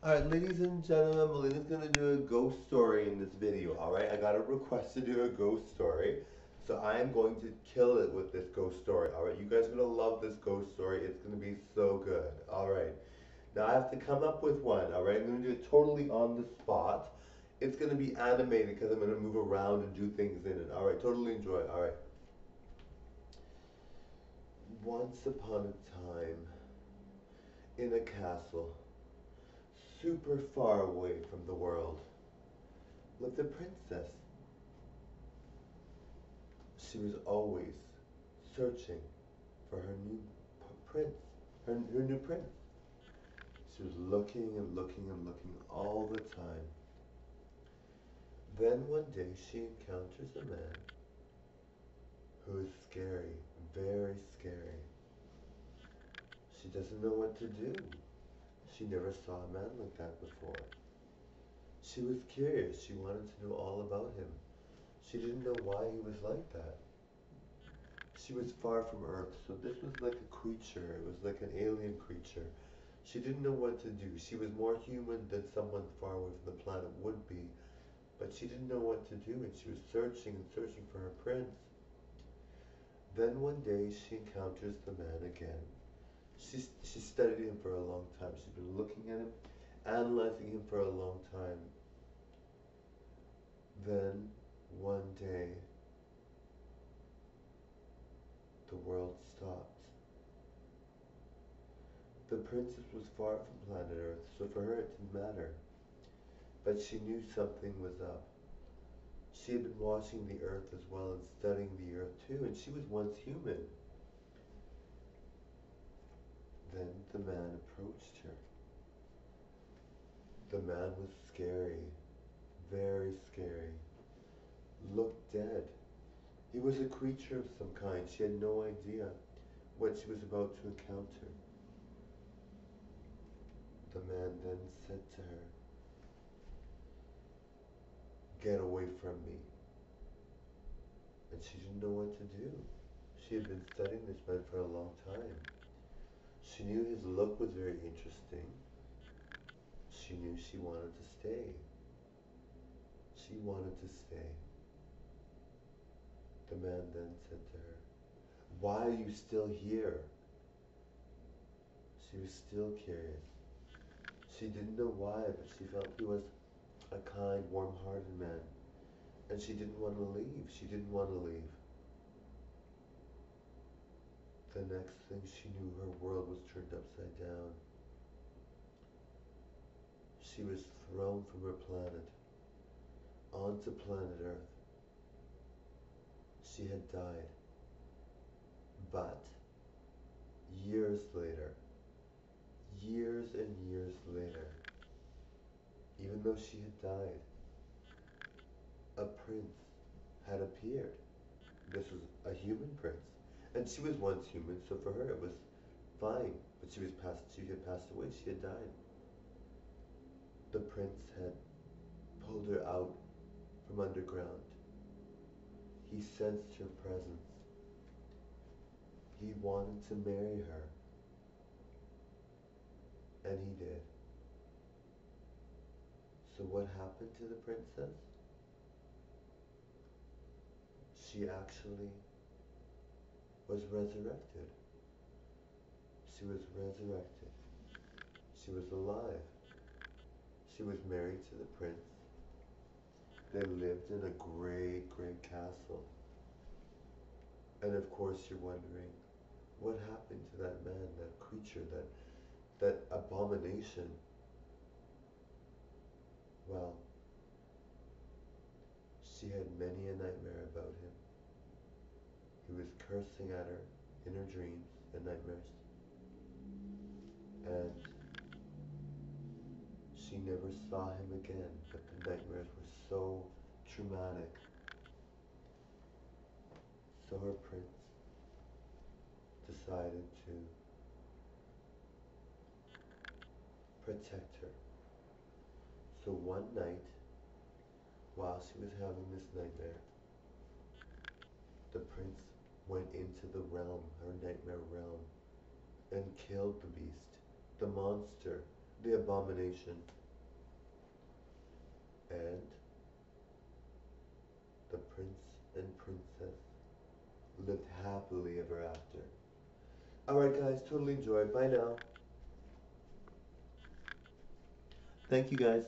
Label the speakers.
Speaker 1: Alright, ladies and gentlemen, Melina's gonna do a ghost story in this video, alright? I got a request to do a ghost story, so I am going to kill it with this ghost story, alright? You guys are gonna love this ghost story, it's gonna be so good, alright? Now I have to come up with one, alright? I'm gonna do it totally on the spot. It's gonna be animated because I'm gonna move around and do things in it, alright? Totally enjoy it, alright? Once upon a time, in a castle, super far away from the world, lived a princess. She was always searching for her new prince, her new prince. She was looking and looking and looking all the time. Then one day she encounters a man who is scary, very scary. She doesn't know what to do. She never saw a man like that before. She was curious. She wanted to know all about him. She didn't know why he was like that. She was far from Earth, so this was like a creature. It was like an alien creature. She didn't know what to do. She was more human than someone far away from the planet would be, but she didn't know what to do, and she was searching and searching for her prince. Then one day she encounters the man again. She studied him for a long time. She's been looking at him, analyzing him for a long time. Then one day the world stopped. The princess was far from planet Earth, so for her it didn't matter. But she knew something was up. She had been watching the Earth as well and studying the Earth too, and she was once human. Then the man approached her. The man was scary, very scary, looked dead. He was a creature of some kind. She had no idea what she was about to encounter. The man then said to her, "Get away from me." And she didn't know what to do. She had been studying this man for a long time. She knew his look was very interesting. She knew she wanted to stay. She wanted to stay. The man then said to her, "Why are you still here?" She was still curious. She didn't know why, but she felt he was a kind, warm-hearted man. And she didn't want to leave. She didn't want to leave. The next thing she knew, her world was turned upside down. She was thrown from her planet onto planet Earth. She had died. But years later, years and years later, even though she had died, a prince had appeared. This was a human prince. And she was once human, so for her it was fine. But she had passed away, she had died. The prince had pulled her out from underground. He sensed her presence. He wanted to marry her. And he did. So what happened to the princess? She actually was resurrected. She was resurrected. She was alive. She was married to the prince. They lived in a great, great castle. And of course you're wondering, what happened to that man, that creature, that abomination? Well, she had many a nightmare about him. He was cursing at her in her dreams and nightmares. And she never saw him again, but the nightmares were so traumatic. So her prince decided to protect her. So one night, while she was having this nightmare, the prince went into the realm, her nightmare realm, and killed the beast, the monster the abomination, and the prince and princess lived happily ever after. Alright guys, totally enjoyed. Bye now. Thank you guys.